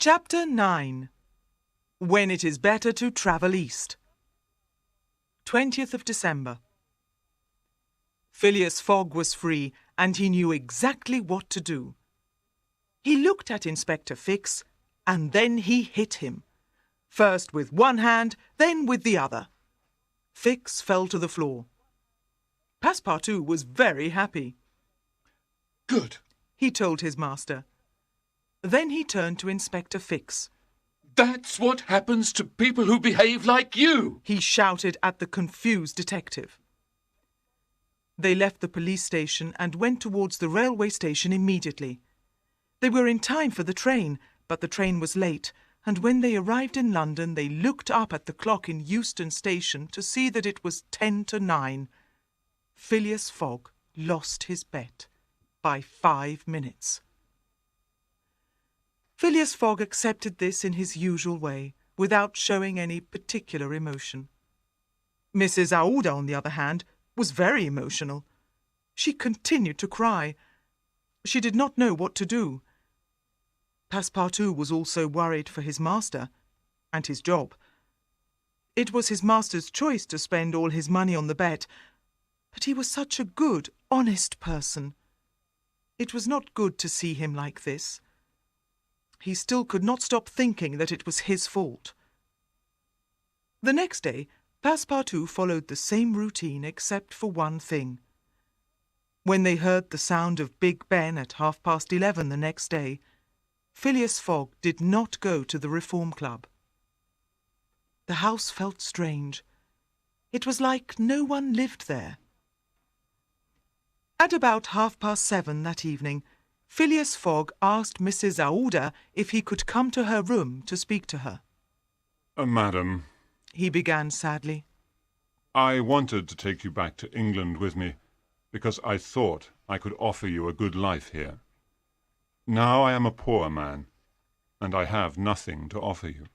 Chapter 9. When it is better to travel east. 20th of December. Phileas Fogg was free, and he knew exactly what to do. He looked at Inspector Fix, and then he hit him. First with one hand, then with the other. Fix fell to the floor. Passepartout was very happy. Good, he told his master. Then he turned to Inspector Fix. That's what happens to people who behave like you, he shouted at the confused detective. They left the police station and went towards the railway station immediately. They were in time for the train, but the train was late, and when they arrived in London they looked up at the clock in Euston Station to see that it was 10 to 9. Phileas Fogg lost his bet by 5 minutes. Phileas Fogg accepted this in his usual way, without showing any particular emotion. Mrs. Aouda, on the other hand, was very emotional. She continued to cry. She did not know what to do. Passepartout was also worried for his master and his job. It was his master's choice to spend all his money on the bet, but he was such a good, honest person. It was not good to see him like this. He still could not stop thinking that it was his fault. The next day, Passepartout followed the same routine except for one thing. When they heard the sound of Big Ben at 11:30 the next day, Phileas Fogg did not go to the Reform Club. The house felt strange. It was like no one lived there. At about 7:30 that evening, Phileas Fogg asked Mrs. Aouda if he could come to her room to speak to her. Madam, he began sadly. I wanted to take you back to England with me, because I thought I could offer you a good life here. Now I am a poor man, and I have nothing to offer you.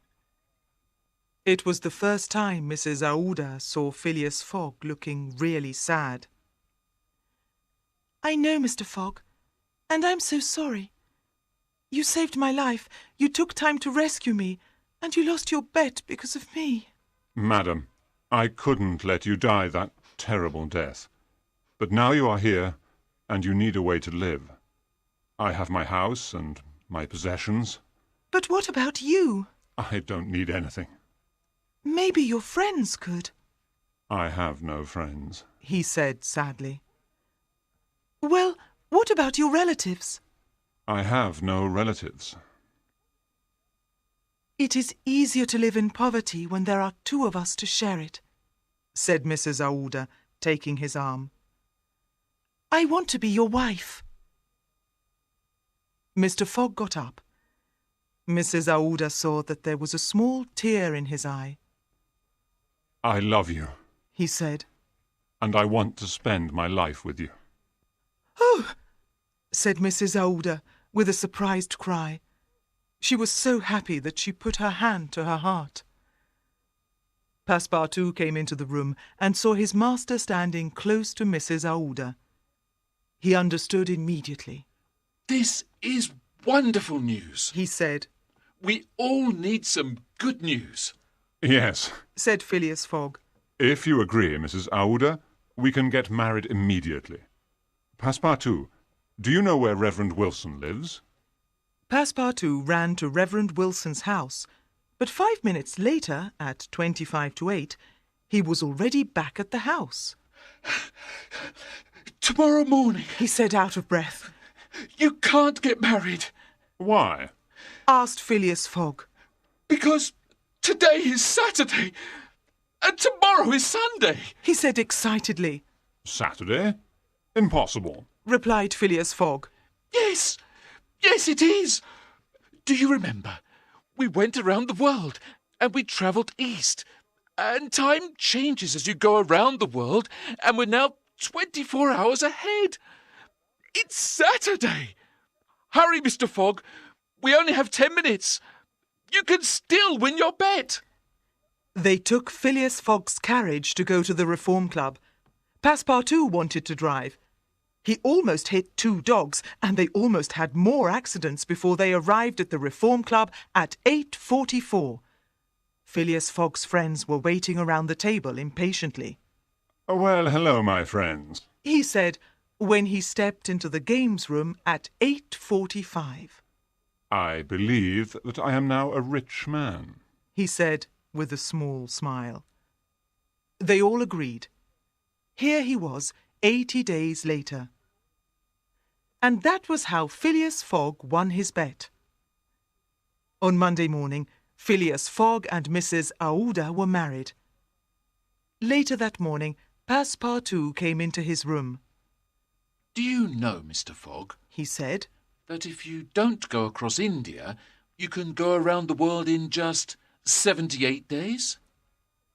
It was the first time Mrs. Aouda saw Phileas Fogg looking really sad. I know, Mr. Fogg, and I'm so sorry. You saved my life, you took time to rescue me, and you lost your bet because of me. Madam, I couldn't let you die that terrible death. But now you are here, and you need a way to live. I have my house and my possessions. But what about you? I don't need anything. Maybe your friends could. I have no friends, he said sadly. Well, what about your relatives? I have no relatives. It is easier to live in poverty when there are two of us to share it, said Mrs. Aouda, taking his arm. I want to be your wife. Mr. Fogg got up. Mrs. Aouda saw that there was a small tear in his eye. I love you, he said. And I want to spend my life with you. Oh, said Mrs. Aouda, with a surprised cry. She was so happy that she put her hand to her heart. Passepartout came into the room and saw his master standing close to Mrs. Aouda. He understood immediately. This is wonderful news, he said. We all need some good news. Yes, said Phileas Fogg. If you agree, Mrs. Aouda, we can get married immediately. Passepartout, do you know where Reverend Wilson lives? Passepartout ran to Reverend Wilson's house, but 5 minutes later, at 8:25, he was already back at the house. Tomorrow morning, he said out of breath. You can't get married. Why? Asked Phileas Fogg. Because today is Saturday, and tomorrow is Sunday, he said excitedly. Saturday? Impossible, replied Phileas Fogg. Yes, it is. Do you remember? We went around the world, and we travelled east, and time changes as you go around the world, and we're now 24 hours ahead. It's Saturday. Hurry, Mr. Fogg. We only have 10 minutes. You can still win your bet. They took Phileas Fogg's carriage to go to the Reform Club. Passepartout wanted to drive. He almost hit 2 dogs, and they almost had more accidents before they arrived at the Reform Club at 8:44. Phileas Fogg's friends were waiting around the table impatiently. Well, hello, my friends. He said when he stepped into the games room at 8:45. I believe that I am now a rich man. He said with a small smile. They all agreed. Here he was, 80 days later. And that was how Phileas Fogg won his bet. On Monday morning, Phileas Fogg and Mrs. Aouda were married. Later that morning, Passepartout came into his room. Do you know, Mr. Fogg, He said, that if you don't go across India, you can go around the world in just 78 days?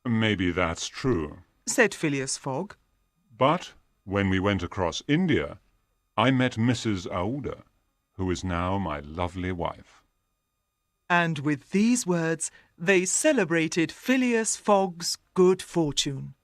Maybe that's true. said Phileas Fogg. But when we went across India, I met Mrs. Aouda, who is now my lovely wife. And with these words, they celebrated Phileas Fogg's good fortune.